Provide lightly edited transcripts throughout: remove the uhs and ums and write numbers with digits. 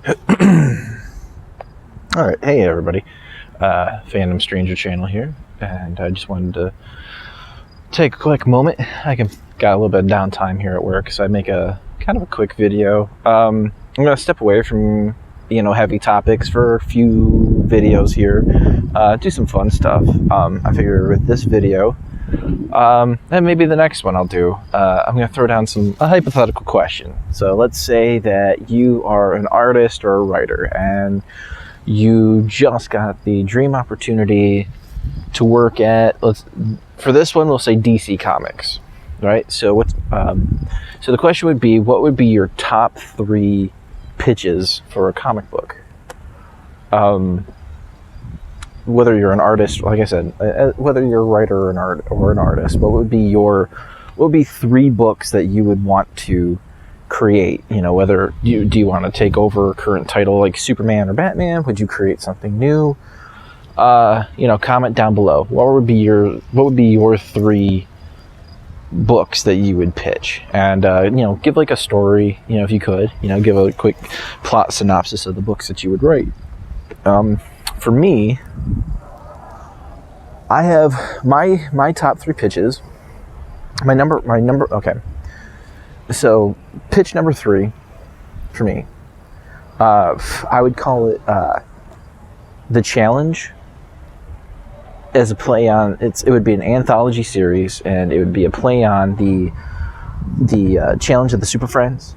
All right, hey everybody, Fandom Stranger channel here, and I just wanted to take a quick moment. Got a little bit of downtime here at work, so I make a kind of a quick video. I'm gonna step away from heavy topics for a few videos here, do some fun stuff. I figure with this video, and maybe the next one I'll do, I'm gonna throw down a hypothetical question. So let's say that you are an artist or a writer, and you just got the dream opportunity to work at, for this one, we'll say DC Comics, right? So so the question would be, what would be your top 3 pitches for a comic book? Whether you're an artist, like I said, whether you're a writer or an artist, what would be 3 books that you would want to create? Whether do you want to take over a current title like Superman or Batman? Would you create something new? Comment down below. What would be your 3 books that you would pitch? And give like a story, if you could, give a quick plot synopsis of the books that you would write. For me, I have my top 3 pitches. Okay. So, pitch number 3 for me, I would call it The Challenge, as a play on it would be an anthology series, and it would be a play on the Challenge of the Super Friends.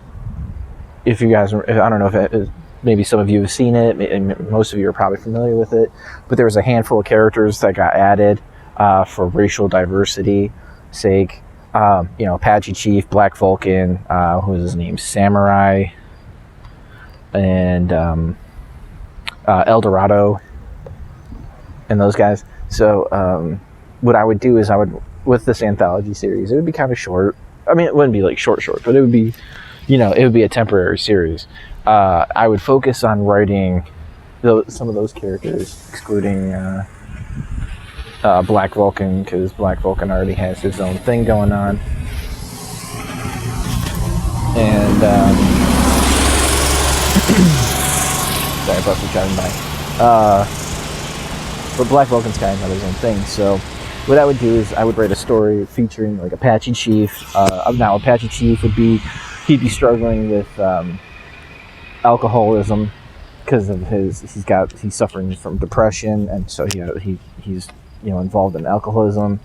If you guys, I don't know if maybe some of you have seen it, and most of you are probably familiar with it, but there was a handful of characters that got added for racial diversity sake. Apache Chief, Black Vulcan, who was his name, Samurai, and El Dorado, and those guys. So what I would do is with this anthology series, it would be kind of short. I mean, it wouldn't be like short, but it would be, it would be a temporary series. I would focus on writing some of those characters, excluding Black Vulcan, because Black Vulcan already has his own thing going on. And sorry, buses driving by. But Black Vulcan's kind of got his own thing. So what I would do is I would write a story featuring like Apache Chief. Now Apache Chief he'd be struggling with alcoholism because of he's suffering from depression, and so he's involved in alcoholism,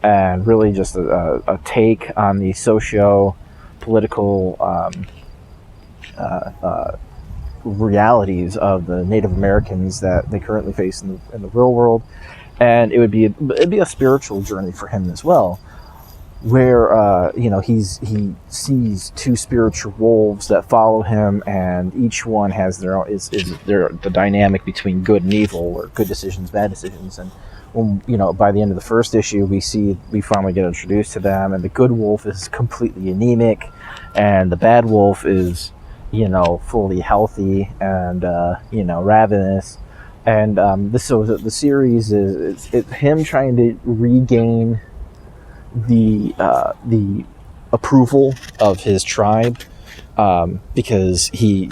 and really just a take on the socio-political realities of the Native Americans that they currently face in the real world. And it'd be a spiritual journey for him as well, where he sees 2 spiritual wolves that follow him, and each one has their own the dynamic between good and evil, or good decisions, bad decisions. And when, by the end of the first issue, we finally get introduced to them, and the good wolf is completely anemic, and the bad wolf is fully healthy and ravenous. And the series is him trying to regain the approval of his tribe, because we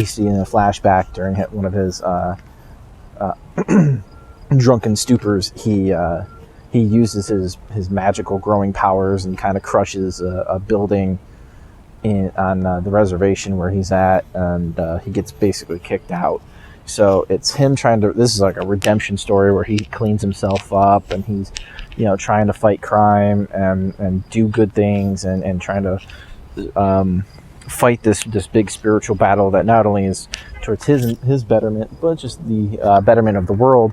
see in a flashback during one of his drunken stupors, he uses his magical growing powers and kind of crushes a building on the reservation where he's at, and he gets basically kicked out. So it's him this is like a redemption story where he cleans himself up, and he's trying to fight crime and do good things, and trying to fight this big spiritual battle that not only is towards his betterment, but just the betterment of the world.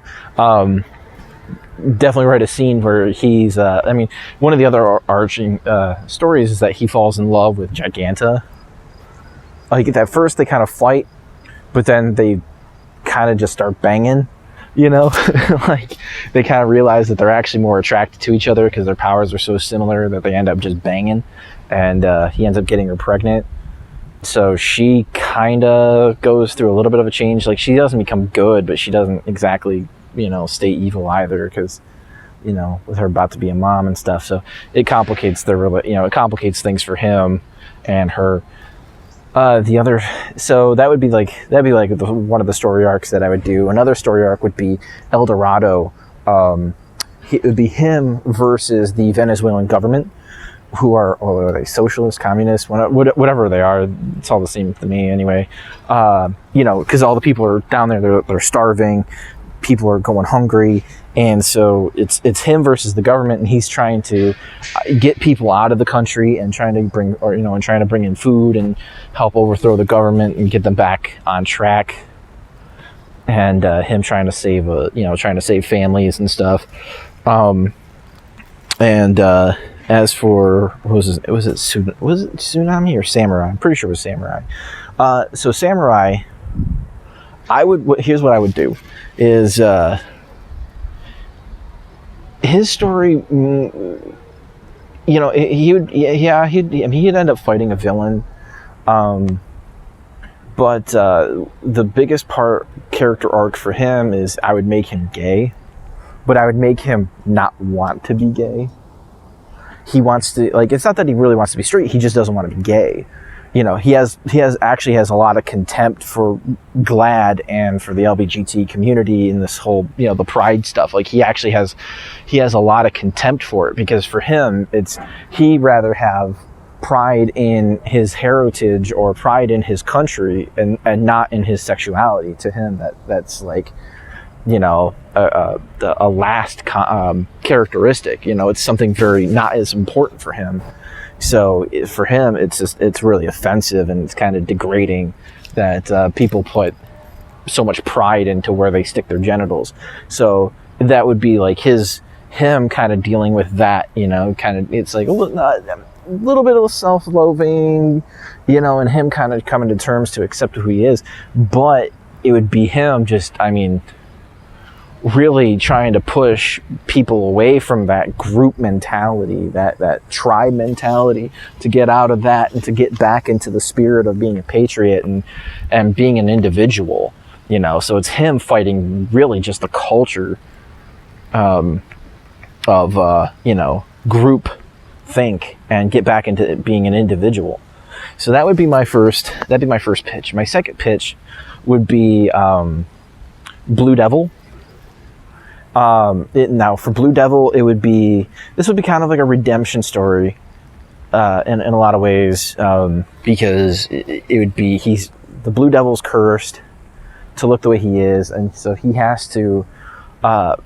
Definitely write a scene where he's one of the other arching stories is that he falls in love with Giganta. Like, at first they kind of fight, but then they kind of just start banging, like they kind of realize that they're actually more attracted to each other because their powers are so similar that they end up just banging, and he ends up getting her pregnant. So she kind of goes through a little bit of a change. Like, she doesn't become good, but she doesn't exactly stay evil either, because with her about to be a mom and stuff. So it complicates it complicates things for him and her. The other, so that'd be like one of the story arcs that I would do. Another story arc would be El Dorado. It would be him versus the Venezuelan government, who are they socialist, communist, whatever they are. It's all the same to me anyway. Because all the people are down there, they're starving. People are going hungry, and so it's him versus the government, and he's trying to get people out of the country and trying to bring in food and help overthrow the government and get them back on track. And him trying to save families and stuff. As for was it Tsunami or Samurai? I'm pretty sure it was Samurai. So Samurai, here's what I would do is his story. He'd end up fighting a villain. But the biggest character arc for him is I would make him gay, but I would make him not want to be gay. He wants to, it's not that he really wants to be straight, he just doesn't want to be gay. He has a lot of contempt for GLAAD and for the LGBT community and this whole, the pride stuff. He has a lot of contempt for it, because for him, he'd rather have pride in his heritage or pride in his country and not in his sexuality. To him, that's a last characteristic. It's something very not as important for him. So for him, it's really offensive, and it's kind of degrading that people put so much pride into where they stick their genitals. So that would be him kind of dealing with that. It's a little bit of self-loathing, and him kind of coming to terms to accept who he is. But it would be him really trying to push people away from that group mentality, that tribe mentality, to get out of that and to get back into the spirit of being a patriot and being an individual, So it's him fighting really just the culture of group think and get back into being an individual. So that'd be my first pitch. My second pitch would be Blue Devil. Now for Blue Devil, this would be kind of like a redemption story in a lot of ways, because it would be the Blue Devil's cursed to look the way he is, and so he has to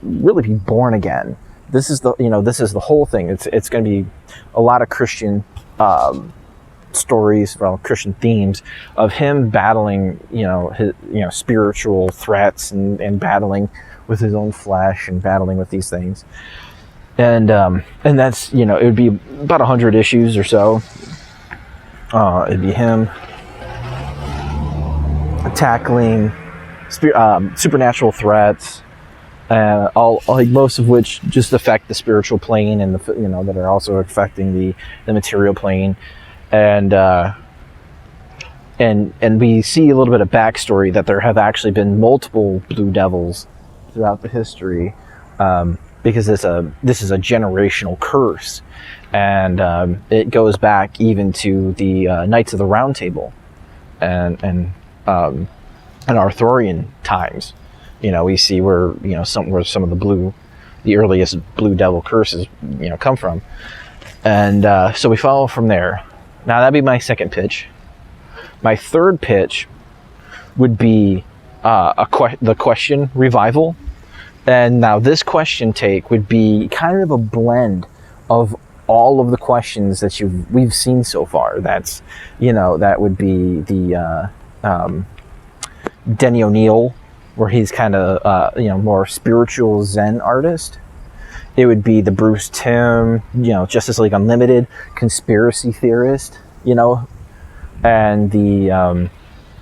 really be born again. This is the whole thing. It's going to be a lot of Christian stories, Christian themes of him battling, his spiritual threats and battling with his own flesh and battling with these things. And that's, it would be about 100 issues or so. It'd be him tackling supernatural threats, most of which just affect the spiritual plane and that are also affecting the material plane. And we see a little bit of backstory that there have actually been multiple Blue Devils throughout the history, because this is a generational curse, and it goes back even to the Knights of the Round Table and Arthurian times. We see where some of the earliest Blue Devil curses come from, and so we follow from there. Now that'd be my second pitch. My third pitch would be the question revival. And now this question take would be kind of a blend of all of the questions that we've seen so far. That's, that would be the Denny O'Neil, where he's kind of, more spiritual Zen artist. It would be the Bruce Timm, Justice League Unlimited, conspiracy theorist, and the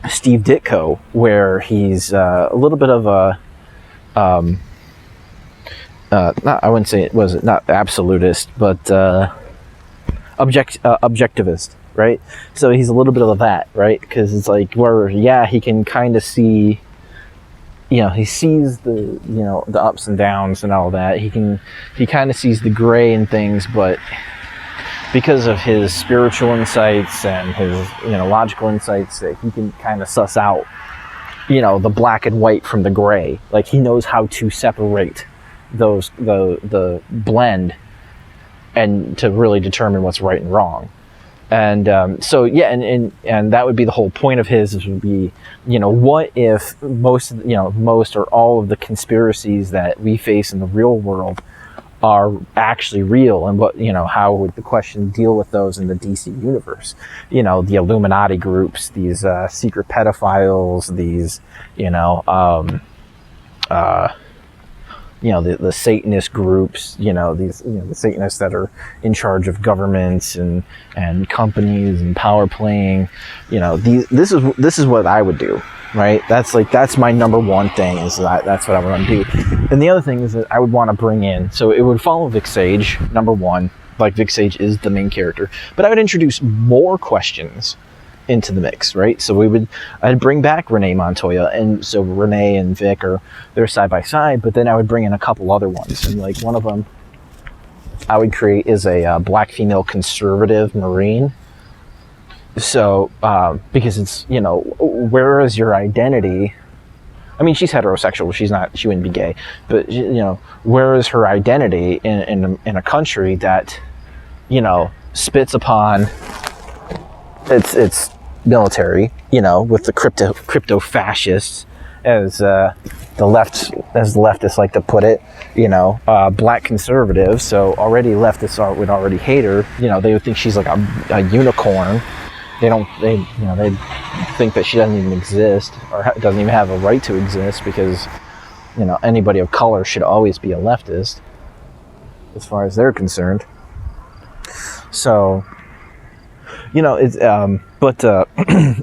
Steve Ditko, where he's a little bit of a, I wouldn't say it was not absolutist, but objectivist, right? So he's a little bit of that, right? Because it's he can kind of see, he sees the ups and downs and all that. He kind of sees the gray in things, but because of his spiritual insights and his, logical insights, that he can kind of suss out, the black and white from the gray. Like, he knows how to separate those, the blend, and to really determine what's right and wrong. And so yeah, and that would be the whole point of his, would be, what if most or all of the conspiracies that we face in the real world are actually real, and what, how would the question deal with those in the DC universe? The Illuminati groups, these secret pedophiles, these the Satanist groups, the Satanists that are in charge of governments and companies and power playing, this is what I would do, right? That's my number one thing, is that's what I want to do. And the other thing is that I would want to bring in, so it would follow Vic Sage, number one, like Vic Sage is the main character, but I would introduce more questions into the mix, right? So I'd bring back Renee Montoya, and so Renee and Vic they're side by side, but then I would bring in a couple other ones, and like one of them I would create is a black female conservative Marine. So because it's, where is your identity? I mean, she's heterosexual, she wouldn't be gay, but where is her identity in a country that spits upon its military, with the crypto fascists, as the leftists like to put it, black conservative. So already leftists would already hate her. They would think she's like a unicorn. They think that she doesn't even exist, or doesn't even have a right to exist, because anybody of color should always be a leftist, as far as they're concerned. So it's but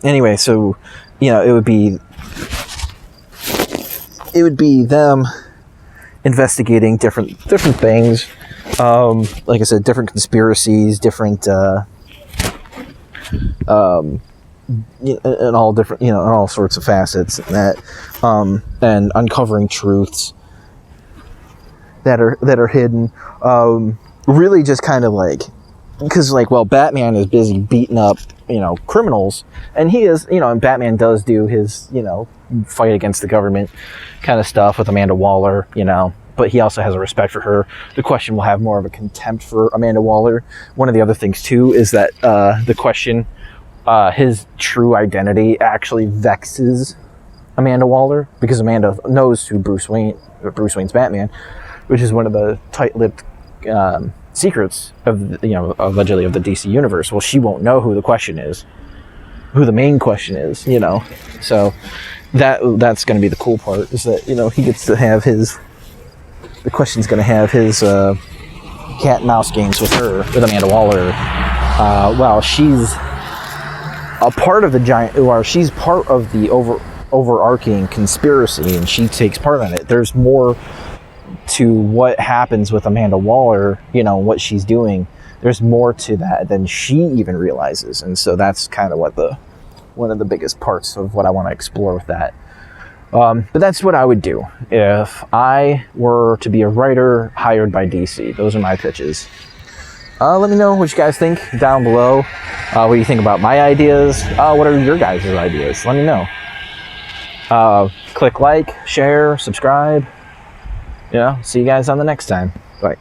anyway, so it would be them investigating different things, like I said, different conspiracies, different in all different, in all sorts of facets, and uncovering truths that are hidden, really just kind of like, because Batman is busy beating up criminals, and he is, and Batman does do his fight against the government kind of stuff with Amanda Waller, but he also has a respect for her. The Question will have more of a contempt for Amanda Waller. One of the other things too is that the Question, his true identity actually vexes Amanda Waller, because Amanda knows who Bruce Wayne's Batman, which is one of the tight-lipped secrets of allegedly of the DC universe. Well, she won't know who the Question is, who the main Question is, so that's going to be the cool part, is that he gets to have the Question's going to have his cat and mouse games with Amanda Waller, while she's a part of the giant, or she's part of the overarching conspiracy, and she takes part in it. There's more to what happens with Amanda Waller, what she's doing. There's more to that than she even realizes, and so that's kind of one of the biggest parts of what I want to explore with that. But that's what I would do if I were to be a writer hired by DC. Those are my pitches. Let me know what you guys think down below. What do you think about my ideas? What are your guys' ideas? Let me know. Click like, share, subscribe. See you guys on the next time. Bye.